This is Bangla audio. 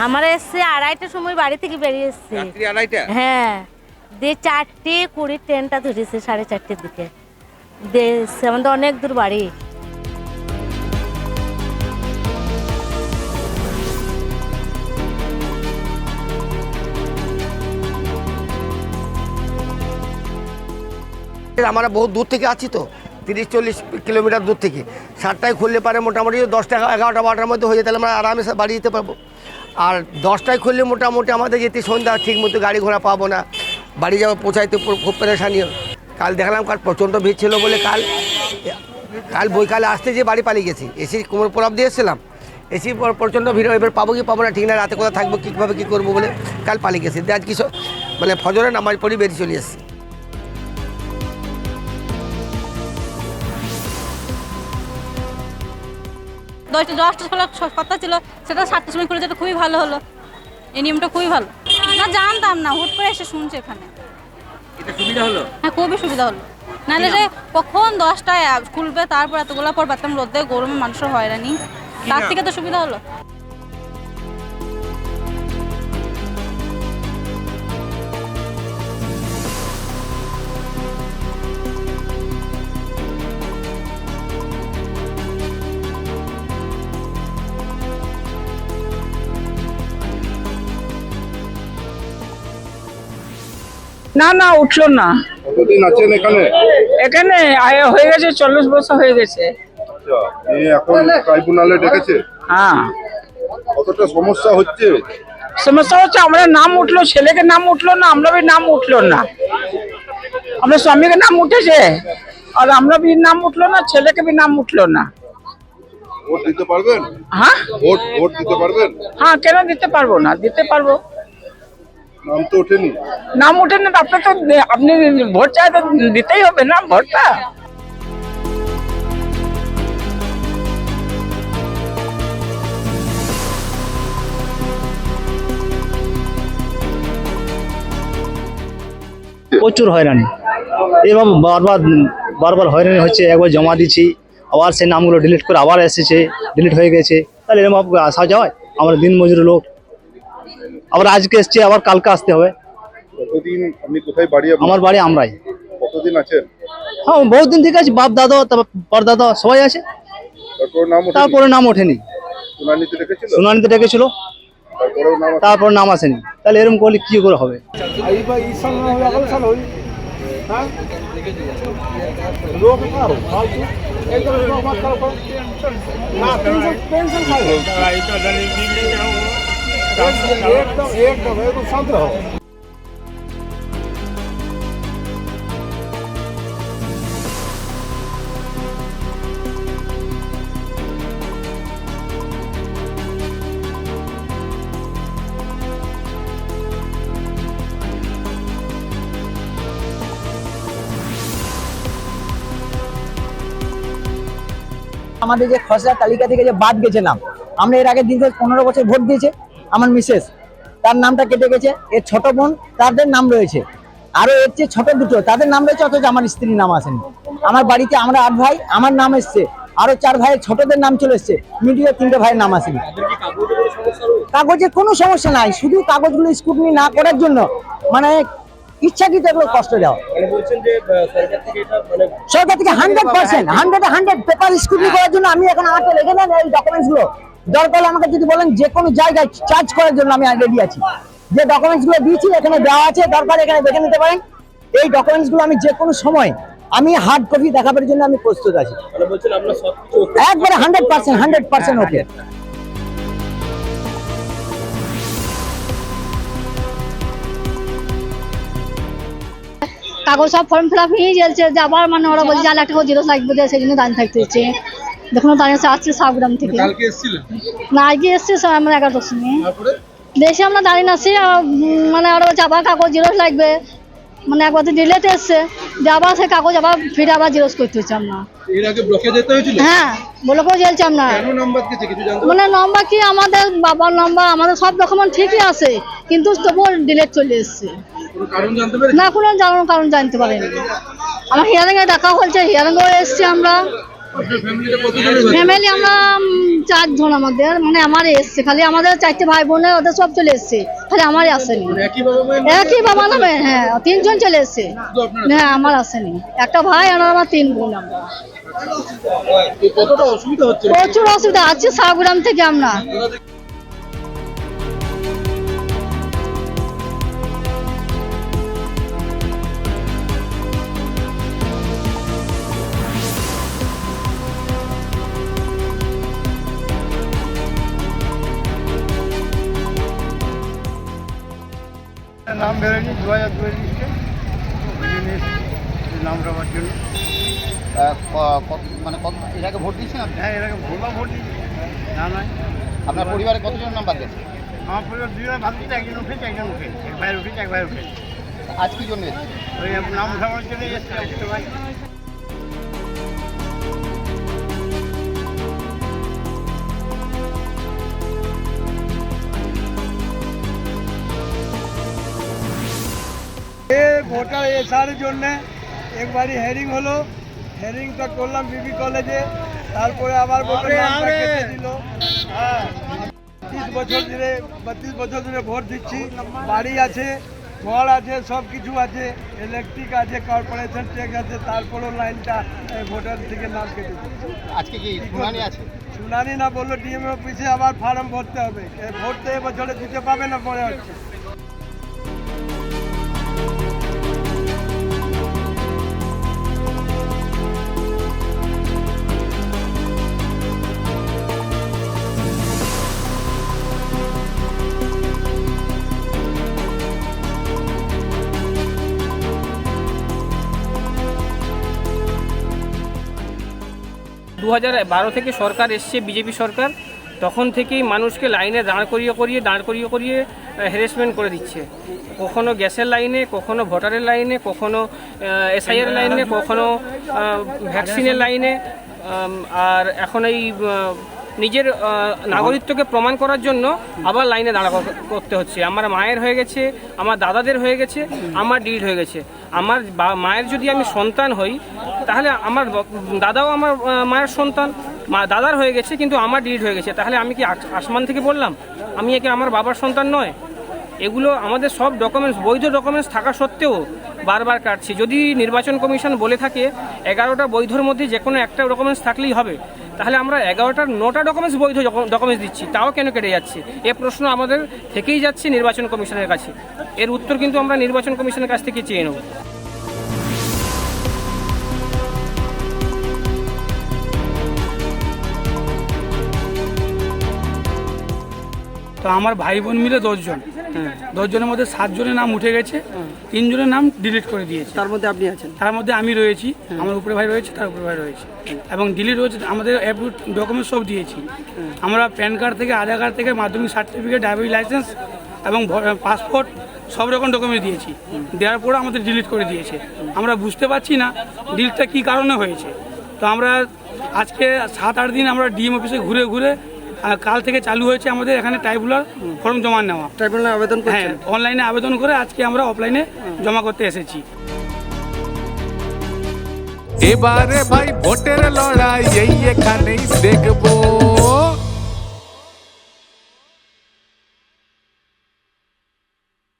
আমার এসছে 2:30টার সময় বাড়ি থেকে বেরিয়ে এসছে। রাত্রি 2:30টা? হ্যাঁ, দিয়ে 4:20 ট্রেনটা ধরেছে 4:30টার দিকে। দিয়ে এসছে, আমাদের অনেক দূর বাড়ি। আমরা বহু দূর থেকে আছি তো, 30-40 কিলোমিটার দূর থেকে। 7টায় খুললে পারে মোটামুটি 10টা 11টা 12টার মধ্যে হয়ে যেতে আমরা আরামে বাড়ি যেতে পারবো। আর 10টায় খুললে মোটামুটি আমাদের যেতে সন্ধ্যা, ঠিক মতো গাড়ি ঘোড়া পাবো না, বাড়ি যাওয়া পৌঁছাইতে খুব পেরেশানি। কাল দেখলাম কাল প্রচণ্ড ভিড় ছিল বলে কাল বৈকালে আসতে যে বাড়ি পালিয়ে গেছি। এসি কুমোরপুরাব দিয়ে এসেছিলাম, এসি প্রচণ্ড ভিড়, এবার পাবো কি পাবো না ঠিক না, রাতে কোথাও থাকবো কীভাবে কী করবো বলে কাল পালিয়ে গেছি। আজ কিছু মানে ফজরে নামাজ পড়ি বেরিয়ে চলে এসেছি। দশটা কথা ছিল, সেটা 7টার সময় করে যেটা খুবই ভালো হলো। এই নিয়মটা খুবই ভালো। না জানতাম না, হুট করে এসে শুনছি এখানে। এটা সুবিধা হলো? হ্যাঁ, খুবই সুবিধা হলো। নাহলে যে কখন 10টায় খুলবে, তারপর এতগুলো পর বাতাম রোদে গরমে মানুষের হয়রানি, তার থেকে তো সুবিধা হলো। না না, উঠলো না। কতদিন আছেন এখানে? এখানে হয়ে গেছে 40 বছর হয়ে গেছে। আচ্ছা, এখন ট্রাইব্যুনালে ডেকেছে? হ্যাঁ। কতটা সমস্যা হচ্ছে? সমস্যা হচ্ছে আমরা নাম উঠলো, ছেলেকে নাম উঠলো না, আমরা নাম উঠলো না। আমরা স্বামীকে নাম উঠেছে আর আমরা নাম উঠলো না, ছেলেকে নাম উঠলো না। ভোট দিতে পারবেন? হ্যাঁ ভোট দিতে পারবেন? হ্যাঁ, কেন দিতে পারবো না, দিতে পারবো। নাম তো ওঠেনি। নাম উঠে না, আপনি ভোট চাই তো দিতেই হবে না ভোটটা। প্রচুর হয়রানি, এবং বারবার হয়রানি হচ্ছে। একবার জমা দিচ্ছি, আবার সেই নামগুলো ডিলিট করে আবার এসেছে, ডিলিট হয়ে গেছে। তাহলে এরকম আসা যায়? আমরা দিন মজুরি লোক, আবার আজকে এসছে, আবার কালকে আসতে হবে। কতদিন আপনি কোথায় বাড়ি? আমার বাড়ি আমরাই। কতদিন আছেন? হ্যাঁ, বহুত দিন থেকে আছে, বাপ দাদা তারপর পরদাদা সবাই আছে। তারপরে নাম ওঠেনি। শুনানিতে ডেকেছিল, তারপর নাম আসেনি। তাহলে এরকম করলে কি করে হবে? एकदम शांत रहो। আমাদের যে খসড়া তালিকা থেকে যে বাদ গেছে নাম, আমরা এর আগে দীর্ঘ 15 বছর ভোট দিয়েছে। আমার মিসেস, তার নামটা কেটে গেছে। এর ছোট বোন, তাদের নাম রয়েছে। আরো এর চেয়ে ছোট দুটো, তাদের নাম রয়েছে, অথচ আমার স্ত্রীর নাম আসেনি। আমার বাড়িতে আমরা 8 ভাই, আমার নাম এসছে। আরো 4 ভাইয়ের ছোটদের নাম চলে এসছে, মিডিয়া 3টে ভাইয়ের নাম আসেনি। কাগজে কোনো সমস্যা নাই, শুধু কাগজগুলো স্ক্রুটনি না করার জন্য মানে ইচ্ছাকৃত এগুলো কষ্ট দেওয়া। সরকার থেকে 100% পেপার স্ক্রুটনি করার জন্য আমি এখন আমাকে রেখে দেন এই ডকুমেন্টস গুলো। দরকার হলে আমাকে যদি বলেন যে কোনো জায়গায় চার্জ করার জন্য আমি রেডি আছি। যে ডকুমেন্টস গুলো দিয়েছি এখানে দেওয়া আছে, দরকার এখানে দেখে নিতে পারেন। এই ডকুমেন্টস গুলো আমি যে কোনো সময় আমি হার্ড কপি দেখাবার জন্য আমি প্রস্তুত আছি। একবারে 100% ওকে। কাগজ সব ফর্ম ফিল আপ হয়ে যাচ্ছে, যে আবার মানে ওরা বলছে যে একটা জিরো লাগবে, সেই জন্য দাঁড়িয়ে থাকতে হচ্ছে। দেখুন দাঁড়িয়ে আসছে সাবগ্রাম থেকে। না, আজকে এসছে আমরা 11টার সময়। দেশে আমরা দাঁড়িয়ে আসছি, মানে ওরা বলছে আবার কাগজ জিরোস লাগবে। মানে একবার ডিলেট এসছে, যে আবার সেই কাগজ আবার ফিরে আবার জিরোস করতে হচ্ছে। আমরা হ্যাঁ ব্লকেও যেয়েছি আমরা। মানে নম্বর কি, আমাদের বাবার নম্বর, আমাদের সব ডকুমেন্ট ঠিকই আছে, কিন্তু তবুও ডিলেট চলে এসছে। না, কোনো কারণ জানতে পারিনি। আমার হিয়ারিং এ ডাকা হয়েছে, হিয়ারিংও এসছি আমরা। ফ্যামিলি আমরা 4 জন, আমাদের মানে আমারই এসছে, খালি আমাদের 4টে ভাই বোনের ওদের সব চলে এসছে, খালি আমারই আসেনি। একই বাবা নামে, হ্যাঁ 3 জন চলে এসছে, হ্যাঁ আমার আসেনি, একটা ভাই আর আমার 3 বোন। আমরা প্রচুর অসুবিধা আছে সাগুরাম থেকে আমরা। নাম বেরোয়নি 2002 লিস্টে, নাম রাখার জন্য। মানে কত এর আগে ভোট দিয়েছেন আপনি? হ্যাঁ, এরকম ভোট দিয়েছি না নয়। আপনার পরিবারে কতজন নাম বাদ গেছে? আমার পরিবার 2 জন ভাবছি, একজন উঠেছে একজন উঠে, এক ভাইয়ের উঠেছে এক ভাইয়ের উঠেছে। আজ কি জন্য এসেছে? ওই নাম উঠানোর জন্য এসছে ভাই। ভোটার এসার জন্য একবারই হেয়ারিং হলো, হেয়ারিংটা করলাম বিবি কলেজে, তারপরে আবার দিল। হ্যাঁ, 32 বছর ধরে ভোট দিচ্ছি, বাড়ি আছে, ঘর আছে, সব কিছু আছে, ইলেকট্রিক আছে, কর্পোরেশন ট্যাক্স আছে, তারপরেও লাইনটা ভোটার থেকে নাম কেটে দিচ্ছে। আজকে কি শুনানি আছে? শুনানি না, বললো ডিএম অফিসে আবার ফার্ম ভরতে হবে, ভোট তো এবছরে দিতে পাবে না, পরে হচ্ছে। 2012 থেকে সরকার এসছে, বিজেপি সরকার, তখন থেকেই মানুষকে লাইনে দাঁড় করিয়ে হ্যারাসমেন্ট করে দিচ্ছে। কখনো গ্যাসের লাইনে, কখনো ভোটারের লাইনে, কখনো এসআইয়ের লাইনে, কখনো ভ্যাকসিনের লাইনে, আর এখন এই নিজের নাগরিকত্বকে প্রমাণ করার জন্য আবার লাইনে দাঁড়া করতে হচ্ছে। আমার মায়ের হয়ে গেছে, আমার দাদাদের হয়ে গেছে, আমার ডিলিট হয়ে গেছে। আমার মায়ের যদি আমি সন্তান হই, তাহলে আমার দাদাও আমার মায়ের সন্তান, দাদার হয়ে গেছে, কিন্তু আমার ডিলিট হয়ে গেছে। তাহলে আমি কি আসমান থেকে বললাম? আমি একে আমার বাবার সন্তান নয়? এগুলো আমাদের সব ডকুমেন্টস, বৈধ ডকুমেন্টস থাকা সত্ত্বেও বারবার কাটছি। যদি নির্বাচন কমিশন বলে থাকে 11টা বৈধর মধ্যে যে কোনো একটা ডকুমেন্টস থাকলেই হবে, তাহলে আমরা 11টার 9টা ডকুমেন্টস বৈধ ডকুমেন্টস দিচ্ছি, তাও কেন কেটে যাচ্ছে? এ প্রশ্ন আমাদের থেকেই যাচ্ছে নির্বাচন কমিশনের কাছে। এর উত্তর কিন্তু আমরা নির্বাচন কমিশনের কাছ থেকে চেয়ে নেব। তো আমার ভাই বোন মিলে 10 জন, 10 জনের মধ্যে 7 জনের নাম উঠে গেছে, 3 জনের নাম ডিলিট করে দিয়েছে। তার মধ্যে আপনি আছেন? তার মধ্যে আমি রয়েছি, আমার উপরে ভাই রয়েছে, তার উপরে ভাই রয়েছে, এবং ডিলিট হয়েছে। আমাদের ডকুমেন্ট সব দিয়েছি আমরা, প্যান কার্ড থেকে, আধার কার্ড থেকে, মাধ্যমিক সার্টিফিকেট, ড্রাইভিং লাইসেন্স এবং পাসপোর্ট, সব রকম ডকুমেন্ট দিয়েছি। দেওয়ার পরে আমাদের ডিলিট করে দিয়েছে। আমরা বুঝতে পারছি না ডিলিটটা কী কারণে হয়েছে। তো আমরা আজকে 7-8 দিন আমরা ডিএম অফিসে ঘুরে ঘুরে, কাল থেকে চালু হয়েছে আমাদের এখানে ট্রাইব্যুনাল ফর্ম জমা নেওয়া। ট্রাইব্যুনালে আবেদন করছেন? হ্যাঁ, অনলাইনে আবেদন করে আজকে আমরা অফলাইনে জমা করতে এসেছি। এবারে ভাই ভোটের লড়াই এই এখানেই দেখবো।